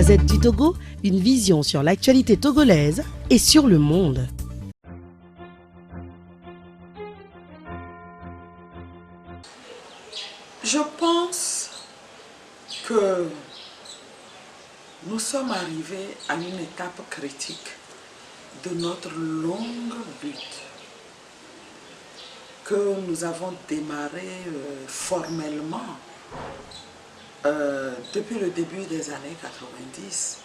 Gazette du Togo, une vision sur l'actualité togolaise et sur le monde. Je pense que nous sommes arrivés à une étape critique de notre longue lutte que nous avons démarré formellement depuis le début des années 90.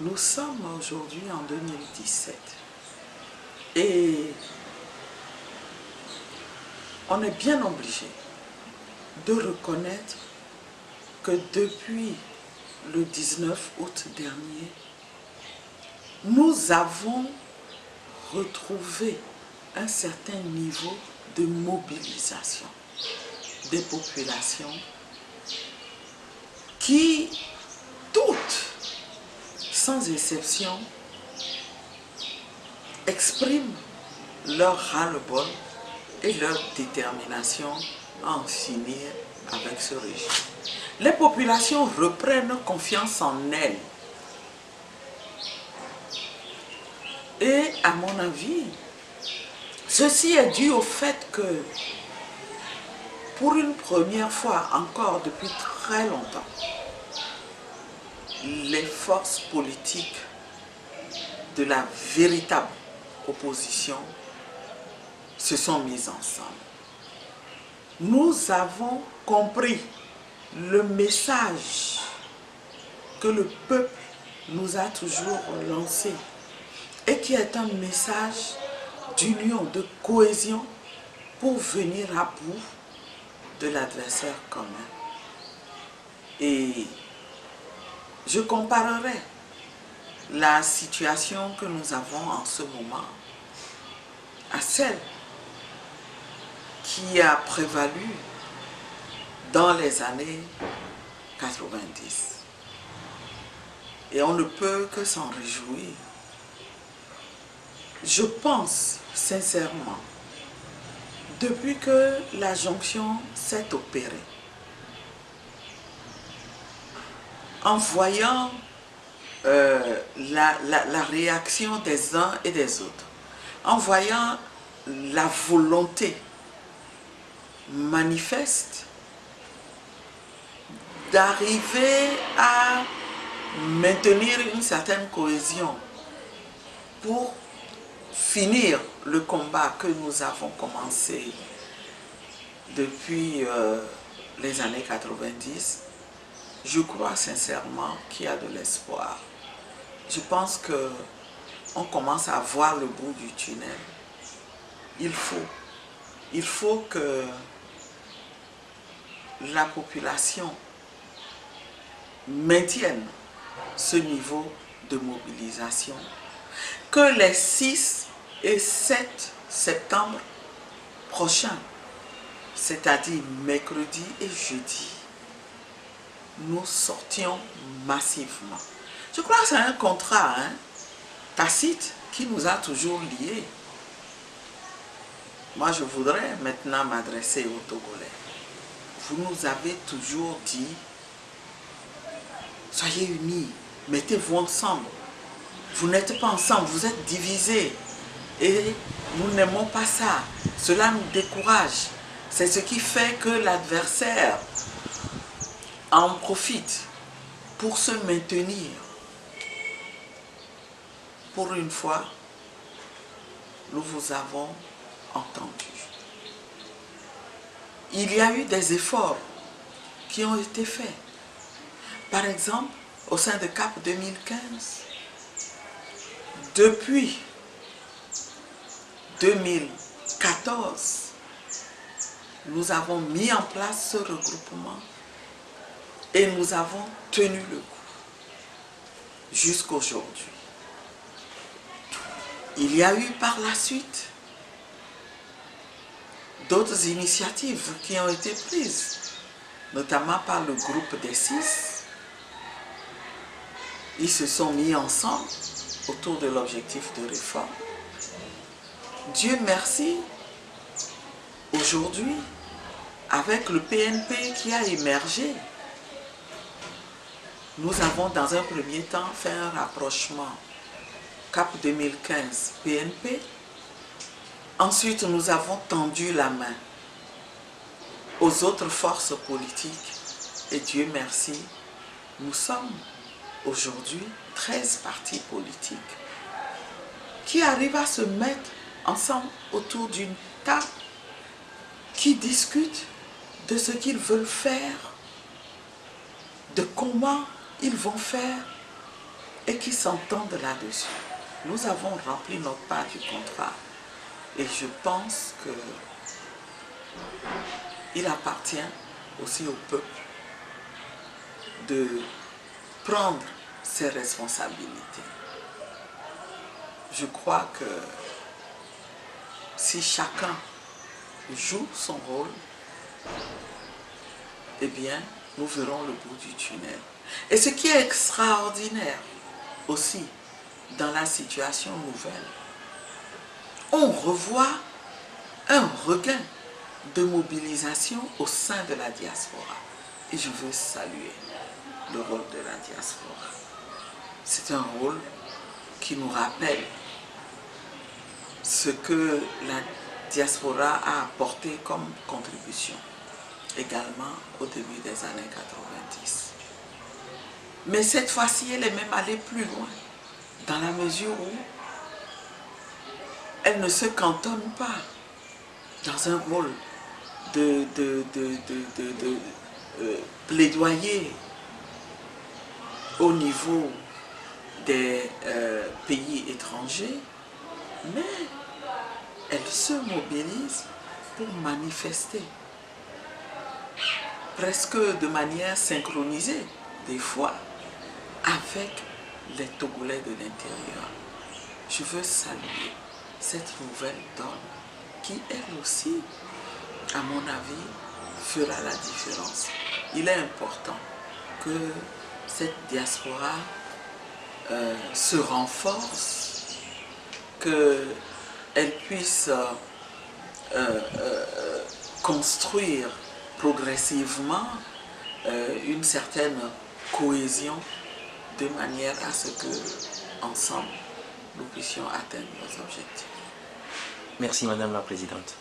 Nous sommes aujourd'hui en 2017 et on est bien obligé de reconnaître que depuis le 19 août dernier, nous avons retrouvé un certain niveau de mobilisation des populations qui, toutes, sans exception, expriment leur ras-le-bol et leur détermination à en finir avec ce régime. Les populations reprennent confiance en elles. Et à mon avis, ceci est dû au fait que, pour une première fois encore depuis très longtemps, les forces politiques de la véritable opposition se sont mises ensemble. Nous avons compris le message que le peuple nous a toujours lancé et qui est un message d'union, de cohésion pour venir à bout de l'adversaire commun. Et je comparerai la situation que nous avons en ce moment à celle qui a prévalu dans les années 90. Et on ne peut que s'en réjouir. Je pense sincèrement, depuis que la jonction s'est opérée, en voyant la réaction des uns et des autres, en voyant la volonté manifeste d'arriver à maintenir une certaine cohésion pour finir le combat que nous avons commencé depuis les années 90, je crois sincèrement qu'il y a de l'espoir. Je pense qu'on commence à voir le bout du tunnel. Il faut que la population maintienne ce niveau de mobilisation, que les 6 et 7 septembre prochains, c'est-à-dire mercredi et jeudi, nous sortions massivement. Je crois que c'est un contrat tacite qui nous a toujours liés. Moi, je voudrais maintenant m'adresser aux Togolais. Vous nous avez toujours dit, soyez unis, mettez-vous ensemble. Vous n'êtes pas ensemble, vous êtes divisés. Et nous n'aimons pas ça. Cela nous décourage. C'est ce qui fait que l'adversaire en profite pour se maintenir. Pour une fois, nous vous avons entendu. Il y a eu des efforts qui ont été faits. Par exemple, au sein de CAP 2015, depuis 2014, nous avons mis en place ce regroupement et nous avons tenu le coup jusqu'aujourd'hui. Il y a eu par la suite d'autres initiatives qui ont été prises, notamment par le groupe des 6. Ils se sont mis ensemble autour de l'objectif de réforme. Dieu merci, aujourd'hui, avec le PNP qui a émergé, nous avons dans un premier temps fait un rapprochement CAP 2015 PNP. Ensuite, nous avons tendu la main aux autres forces politiques et Dieu merci, nous sommes aujourd'hui 13 partis politiques qui arrivent à se mettre ensemble autour d'une table, qui discutent de ce qu'ils veulent faire, de comment ils vont faire et qui s'entendent là-dessus. Nous avons rempli notre part du contrat et je pense que il appartient aussi au peuple de prendre ses responsabilités. Je crois que si chacun joue son rôle, eh bien, nous verrons le bout du tunnel. Et ce qui est extraordinaire aussi dans la situation nouvelle, on revoit un regain de mobilisation au sein de la diaspora. Et je veux saluer le rôle de la diaspora. C'est un rôle qui nous rappelle ce que la diaspora a apporté comme contribution également au début des années 90. Mais cette fois-ci, elle est même allée plus loin, dans la mesure où elle ne se cantonne pas dans un rôle de plaidoyer au niveau des pays étrangers, mais elle se mobilise pour manifester presque de manière synchronisée, des fois, avec les Togolais de l'intérieur. Je veux saluer cette nouvelle donne qui, elle aussi, à mon avis, fera la différence. Il est important que cette diaspora se renforce, qu'elle puisse construire progressivement une certaine cohésion de manière à ce que, ensemble, nous puissions atteindre nos objectifs. Merci Madame la Présidente.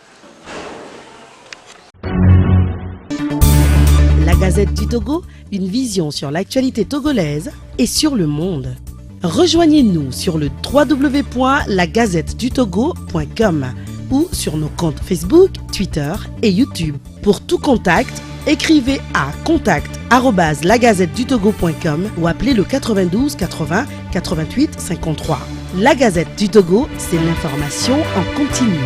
La Gazette du Togo, une vision sur l'actualité togolaise et sur le monde. Rejoignez-nous sur le www.lagazettedutogo.com ou sur nos comptes Facebook, Twitter et YouTube. Pour tout contact, écrivez à contact@lagazettedutogo.com ou appelez le 92 80 88 53. La Gazette du Togo, c'est l'information en continu.